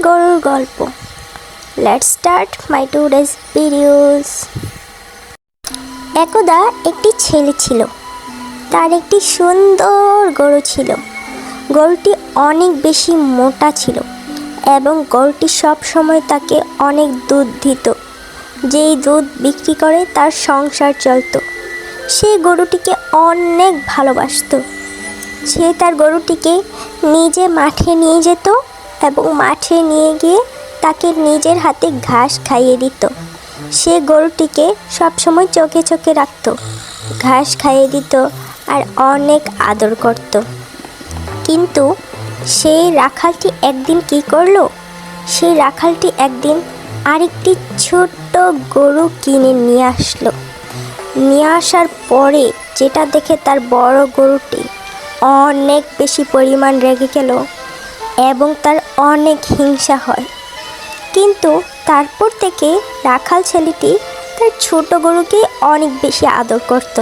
গরুর গল্প। Let's start my today's videos. একদা একটি ছেলে ছিল, তার একটি সুন্দর গরু ছিল। গরুটি অনেক বেশি মোটা ছিল এবং গরুটি সব সময় তাকে অনেক দুধ দিত। যেই দুধ বিক্রি করে তার সংসার চলত। সে গরুটিকে অনেক ভালোবাসতো। সে তার গরুটিকে নিজে মাঠে নিয়ে যেত এবং মাঠে নিয়ে গিয়ে তাকে নিজের হাতে ঘাস খাইয়ে দিত। সে গরুটিকে সবসময় চোখে চোখে রাখত, ঘাস খাইয়ে দিত আর অনেক আদর করত। কিন্তু সেই রাখালটি একদিন কি করলো? সেই রাখালটি একদিন আরেকটি ছোট্ট গরু কিনে নিয়ে আসলো। নিয়ে আসার পরে যেটা দেখে তার বড় গরুটি অনেক বেশি পরিমাণ রেগে গেল এবং তার অনেক হিংসা হয়। কিন্তু তারপর থেকে রাখাল ছেলেটি তার ছোট গরুকে অনেক বেশি আদর করত।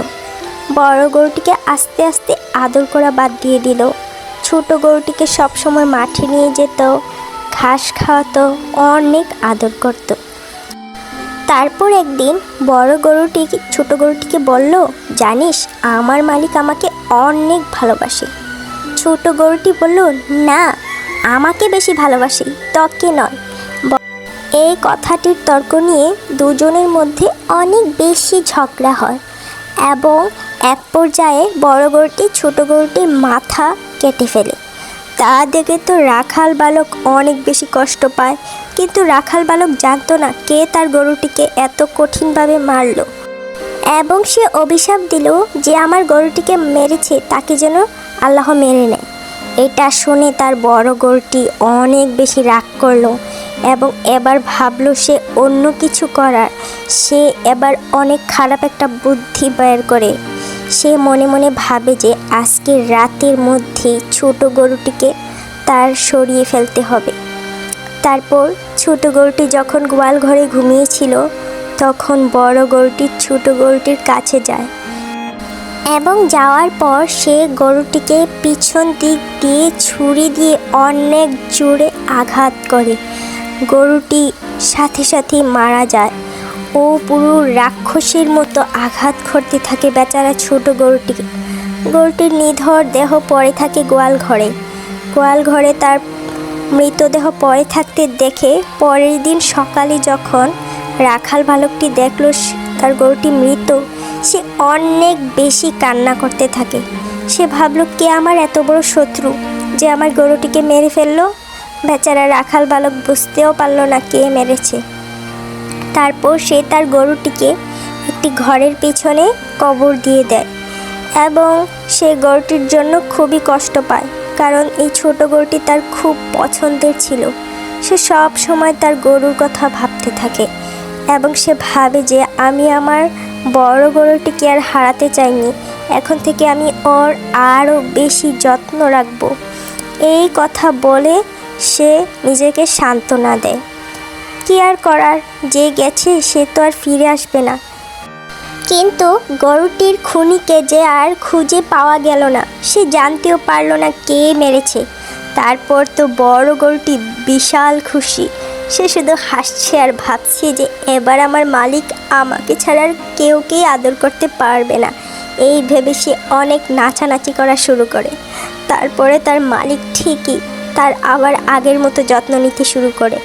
বড় গরুটিকে আস্তে আস্তে আদর করা বাদ দিয়ে দিল। ছোট গরুটিকে সবসময় মাঠে নিয়ে যেত, ঘাস খাওয়াতো, অনেক আদর করত। তারপর একদিন বড় গরুটি ছোট গরুটিকে বলল, জানিস আমার মালিক আমাকে অনেক ভালোবাসে। ছোট গরুটি বলল, না, আমাকে বেশি ভালোবাসে, তোকে নয়। এই কথাটির তর্ক নিয়ে দুজনের মধ্যে অনেক বেশি ঝগড়া হয় এবং এক পর্যায়ে বড় গরুটি ছোট গরুটির মাথা কেটে ফেলে। তা দেখে তো রাখাল বালক অনেক বেশি কষ্ট পায়, কিন্তু রাখাল বালক জানতো না কে তার গরুটিকে এত কঠিনভাবে মারল এবং সে অভিশাপ দিল যে আমার গরুটিকে মেরেছে তাকে যেন আল্লাহ মেরে নেয়। এটা শুনে তার বড় গরুটি অনেক বেশি রাগ করলো এবং এবার ভাবলো সে অন্য কিছু করার। সে এবার অনেক খারাপ একটা বুদ্ধি বের করে সে মনে মনে ভাবে যে আজকের রাতের মধ্যেই ছোট গরুটিকে তার সরিয়ে ফেলতে হবে। তারপর ছোট গরুটি যখন গোয়াল ঘরে ঘুমিয়েছিল তখন বড় গরুটি ছোট গরুটির কাছে যায় এবং যাওয়ার পর সে গরুটিকে পিছন দিক দিয়ে ছুরি দিয়ে অনেক জোরে আঘাত করে। গরুটি সাথে সাথে মারা যায়। ও পুরো রাক্ষসের মতো আঘাত করতে থাকে বেচারা ছোট গরুটিকে। গরুটির নিথর দেহ পড়ে থাকে গোয়াল ঘরে তার মৃতদেহ পড়ে থাকতে দেখে পরের দিন সকালে যখন রাখাল বালকটি দেখলো তার গরুটি মৃত, সে অনেক বেশি কান্না করতে থাকে। সে ভাবলো কে আমার এত বড় শত্রু যে আমার গরুটিকে মেরে ফেললো। বেচারা রাখাল বালক বুঝতেও পারল না কে মেরেছে। তারপর সে তার গরুটিকে একটি ঘরের পিছনে কবর দিয়ে দেয় এবং সে গরুটির জন্য খুবই কষ্ট পায়, কারণ এই ছোট গরুটি তার খুব পছন্দের ছিল। সে সব সময় তার গরুর কথা ভাবতে থাকে এবং সে ভাবে যে আমি আমার বড় গরুটিকে আর হারাতে চাইনি, এখন থেকে আমি ওর আরও বেশি যত্ন রাখব। এই কথা বলে সে নিজেকে সান্ত্বনা দেয়। কি আর করার, যে গেছে সে তো আর ফিরে আসবে না। কিন্তু গরুটির খুনিকে যে আর খুঁজে পাওয়া গেল না, সে জানতেও পারল না কে মেরেছে। তারপর তো বড় গরুটি বিশাল খুশি। সে শুধু হাসছে আর ভাবছে যে এবার আমার মালিক আমাকে ছাড়া আর কেউকেই আদর করতে পারবে না। এই ভেবে সে অনেক নাচানাচি করা শুরু করে। তারপরে তার মালিক ঠিকই তার আবার আগের মতো যত্ন নিতে শুরু করে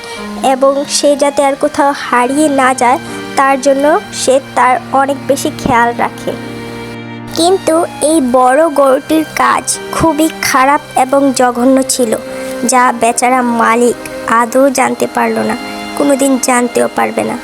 এবং সে যাতে আর কোথাও হারিয়ে না যায় তার জন্য সে তার অনেক বেশি খেয়াল রাখে। কিন্তু এই বড় গরুটির কাজ খুবই খারাপ এবং জঘন্য ছিল, যা বেচারা মালিক আদৌ জানতে পারল না, কোনোদিন জানতেও পারবে না।